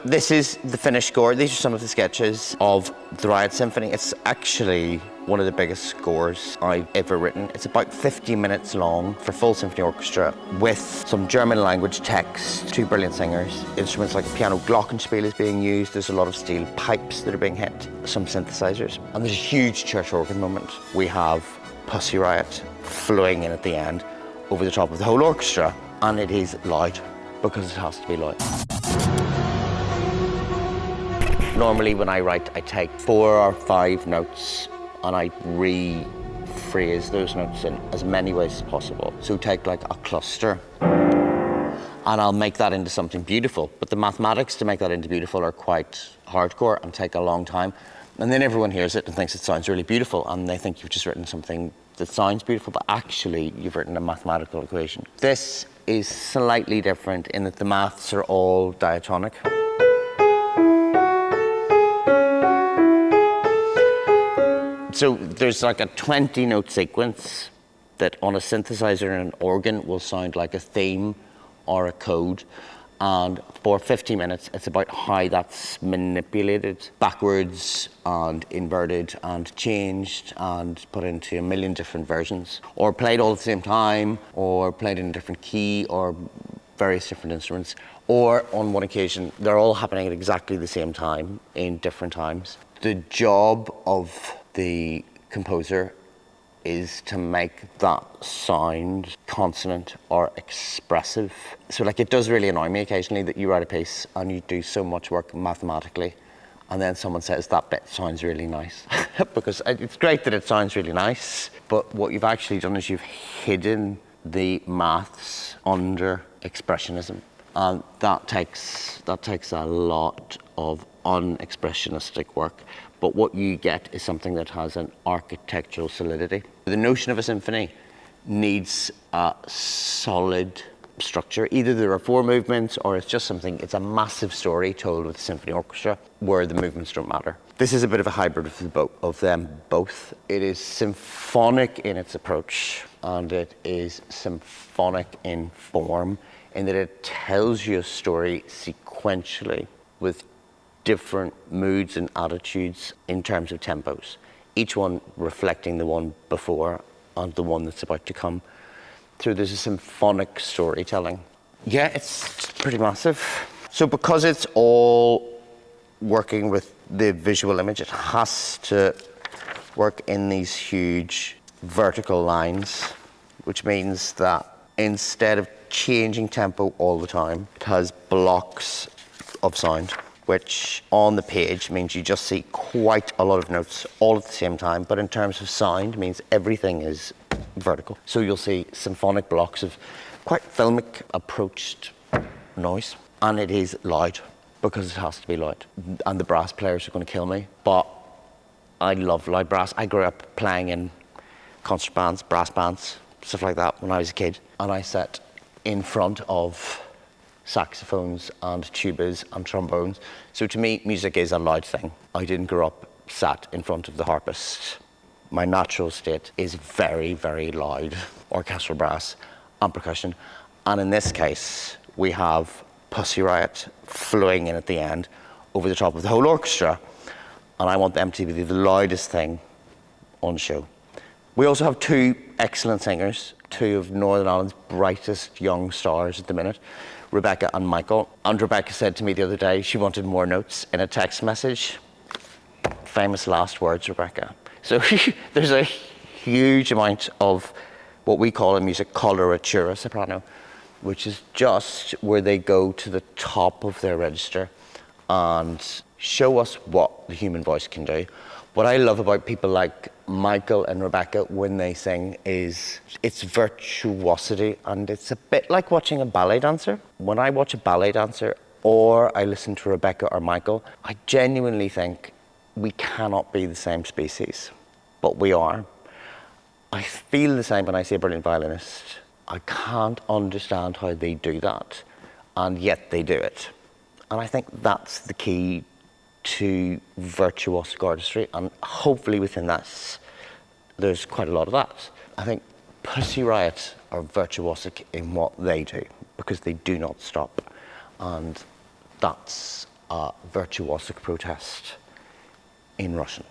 This is the finished score. These are some of the sketches of the Riot Symphony. It's actually one of the biggest scores I've ever written. It's about 50 minutes long for full symphony orchestra with some German language text, 2 brilliant singers. Instruments like piano glockenspiel is being used. There's a lot of steel pipes that are being hit, some synthesizers. And there's a huge church organ moment. We have Pussy Riot flowing in at the end over the top of the whole orchestra. And it is loud because it has to be loud. Normally when I write, I take 4 or 5 notes and I rephrase those notes in as many ways as possible. So take like a cluster and I'll make that into something beautiful. But the mathematics to make that into beautiful are quite hardcore and take a long time. And then everyone hears it and thinks it sounds really beautiful and they think you've just written something that sounds beautiful, but actually you've written a mathematical equation. This is slightly different in that the maths are all diatonic. So there's like a 20-note sequence that on a synthesizer and an organ will sound like a theme or a code. And for 50 minutes, it's about how that's manipulated backwards and inverted and changed and put into a million different versions, or played all at the same time, or played in a different key, or various different instruments. Or on one occasion, they're all happening at exactly the same time in different times. The job of the composer is to make that sound consonant or expressive. So like it does really annoy me occasionally that you write a piece and you do so much work mathematically and then someone says that bit sounds really nice. Because it's great that it sounds really nice, but what you've actually done is you've hidden the maths under expressionism. And that takes a lot of unexpressionistic work. But what you get is something that has an architectural solidity. The notion of a symphony needs a solid structure. Either there are 4 movements or it's just something, it's a massive story told with a symphony orchestra where the movements don't matter. This is a bit of a hybrid of them both. It is symphonic in its approach and it is symphonic in form in that it tells you a story sequentially with different moods and attitudes in terms of tempos, each one reflecting the one before and the one that's about to come. So there's a symphonic storytelling. Yeah, it's pretty massive. So because it's all working with the visual image, it has to work in these huge vertical lines, which means that instead of changing tempo all the time, it has blocks of sound, which on the page means you just see quite a lot of notes all at the same time, but in terms of sound means everything is vertical. So you'll see symphonic blocks of quite filmic approached noise, and it is loud because it has to be loud. And the brass players are going to kill me, but I love loud brass. I grew up playing in concert bands, brass bands, stuff like that when I was a kid, and I sat in front of saxophones and tubas and trombones. So to me, music is a loud thing. I didn't grow up sat in front of the harpist. My natural state is very, very loud orchestral brass and percussion. And in this case, we have Pussy Riot flowing in at the end over the top of the whole orchestra. And I want them to be the loudest thing on show. We also have 2 excellent singers, 2 of Northern Ireland's brightest young stars at the minute, Rebecca and Michael. And Rebecca said to me the other day she wanted more notes in a text message. Famous last words, Rebecca. So there's a huge amount of what we call in music coloratura soprano, which is just where they go to the top of their register and show us what the human voice can do. What I love about people like Michael and Rebecca when they sing is it's virtuosity, and it's a bit like watching a ballet dancer. When I watch a ballet dancer or I listen to Rebecca or Michael, I genuinely think we cannot be the same species, but we are. I feel the same when I see a brilliant violinist. I can't understand how they do that, and yet they do it. And I think that's the key to virtuosic artistry, and hopefully within that there's quite a lot of that. I think Pussy Riot are virtuosic in what they do because they do not stop, and that's a virtuosic protest in Russian.